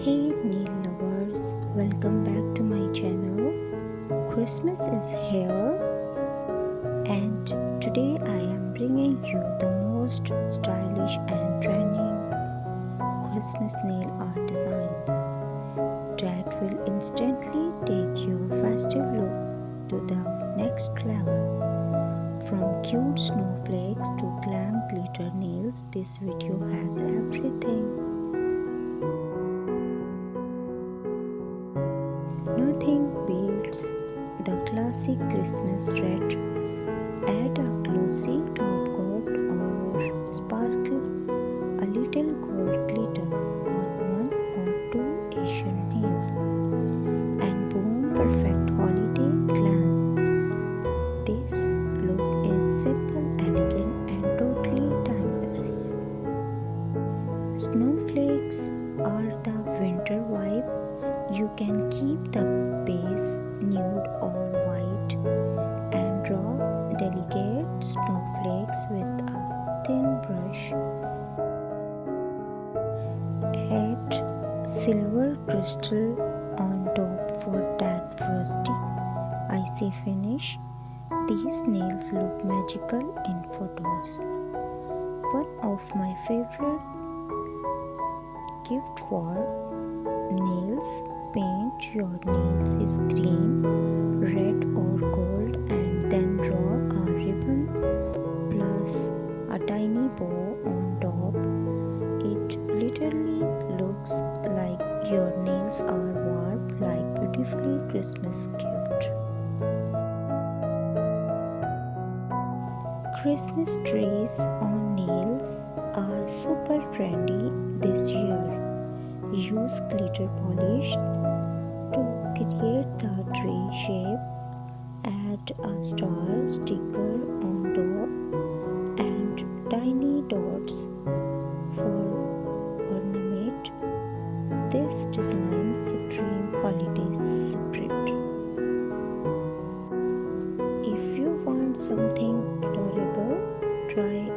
Hey nail lovers, welcome back to my channel. Christmas is here and today I am bringing you the most stylish and trending Christmas nail art designs that will instantly take your festive look to the next level. From cute snowflakes to glam glitter nails, this video has everything. Nothing beats the classic Christmas red. Add a glossy top coat or sparkle a little gold glitter on one or two Asian nails, and boom, perfect holiday glam. This look is simple, elegant, and totally timeless. Snowflakes are the winter vibe. You can keep the base nude or white and draw delicate snowflakes with a thin brush. Add silver crystal on top for that frosty, icy finish. These nails look magical in photos. One of my favorite gift for nails. Paint your nails is green, red or gold and then draw a ribbon plus a tiny bow on top. It literally looks like your nails are warped like beautifully Christmas gift. Christmas trees on nails are super trendy this year. Use glitter polish to create the tree shape. Add a star sticker on top and tiny dots for ornament. This design screams holiday spirit. If you want something adorable, try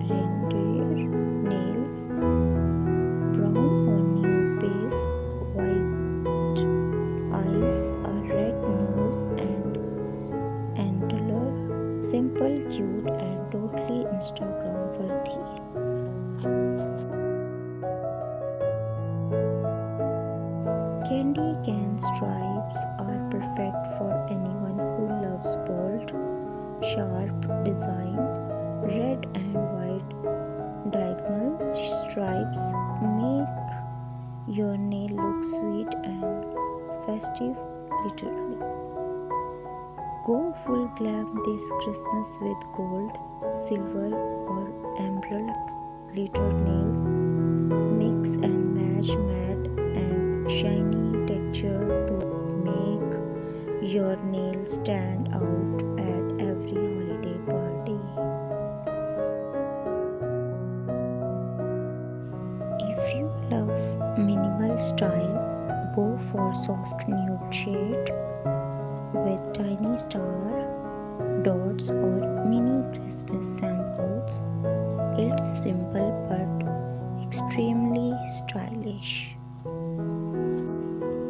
reindeer nails. Brown on nude base, white eyes, a red nose and antler. Simple, cute and totally Instagram worthy. Candy cane stripes are perfect for anyone who loves bold, sharp design. Red and white diagonal stripes make your nail look sweet and festive literally. Go full glam this Christmas with gold, silver or emerald glitter nails. Mix and match matte and shiny texture to make your nails stand out at every holiday party. If you love minimal style, go for soft nude shade with tiny star, dots or mini Christmas samples. It's simple but extremely stylish.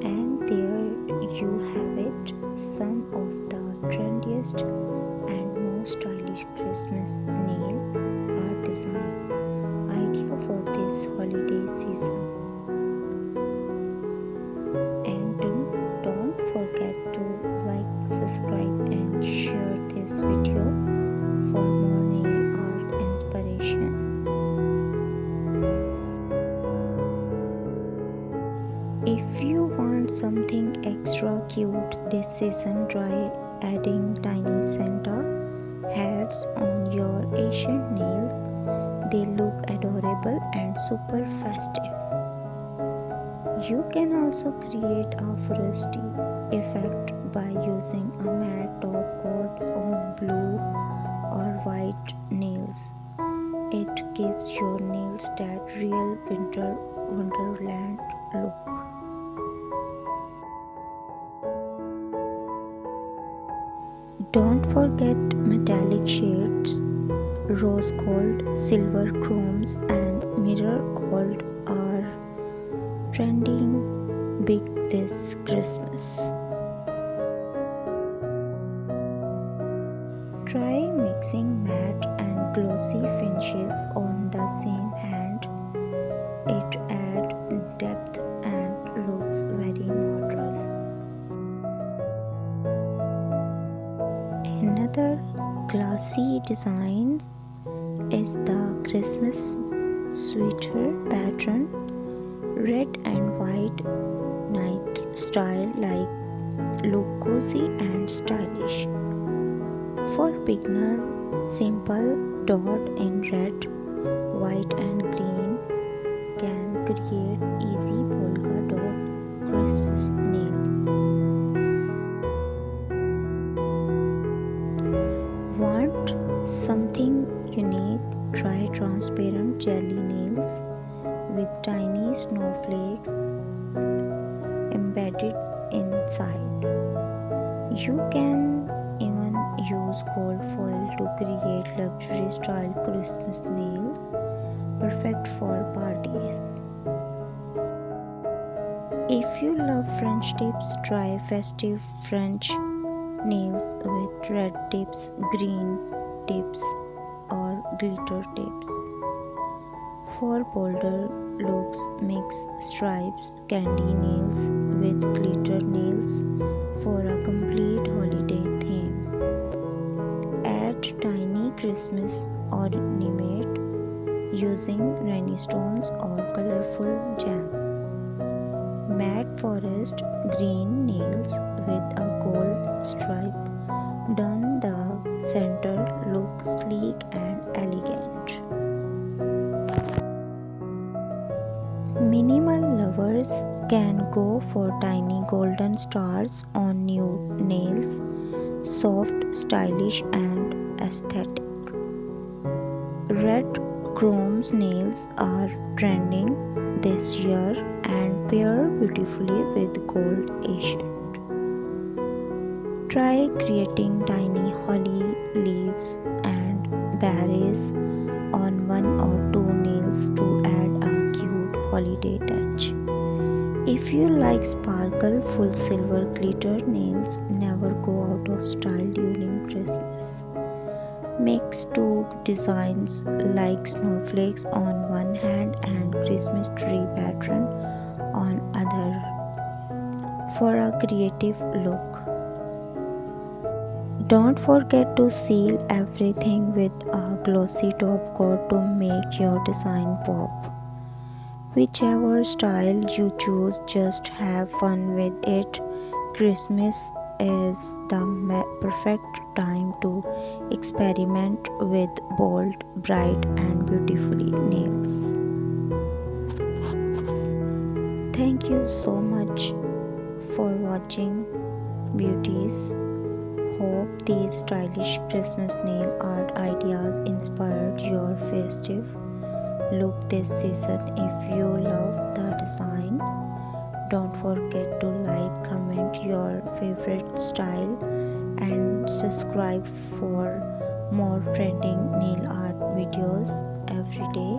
And there you have it, some of the trendiest and most stylish Christmas nail art design idea for this holiday season. And don't forget to like, subscribe and share this video for more nail art inspiration. If you want something extra cute this season, try adding tiny Santa hats on your Asian nails. They look adorable and super festive. You can also create a frosty effect by using a matte top coat on blue or white nails. It gives your nails that real winter wonderland look. Don't forget metallic shades. Rose gold, silver chromes and mirror gold are trending big this Christmas. Try mixing matte and glossy finishes on the same hand. It adds depth and looks very modern. Another classy design is the Christmas sweater pattern. Red and white night style look cozy and stylish. For beginner, simple dot in red, white and green can create easy polka dot Christmas nails. Want something unique? Try transparent jelly nails with tiny snowflakes embedded inside. You can even use gold foil to create luxury style Christmas nails, perfect for parties. If you love French tips, try Festive French nails with red tips, green tips, or glitter tips. For bolder looks, mix stripes candy nails with glitter nails for a complete holiday theme. Add tiny Christmas ornament using rhinestones or colorful jam. Matte forest green nails with a gold stripe down the center look sleek and elegant. Minimal lovers can go for tiny golden stars on new nails, soft, stylish, and aesthetic. Red chrome nails are trending this year and pair beautifully with gold accent. Try creating tiny holly leaves and berries on one or two nails to add a cute holiday touch. If you like sparkle, full silver glitter nails never go out of style during Christmas. Mix two designs like snowflakes on one hand and Christmas tree pattern on other for a creative look. Don't forget to seal everything with a glossy top coat to make your design pop. Whichever style you choose, just have fun with it. Christmas is the perfect time to experiment with bold, bright, and beautifully nails. Thank you so much for watching, beauties. Hope these stylish Christmas nail art ideas inspired your festive look this season. If you love the design, don't forget to like, comment your favorite style, and subscribe for more trending nail art videos every day.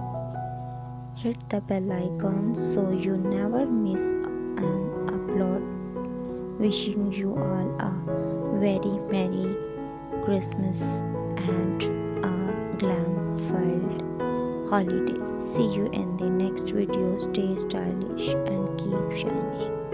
Hit the bell icon so you never miss an upload. Wishing you all a very Merry Christmas and a glam-filled holiday. See you in the next video. Stay stylish and keep shining.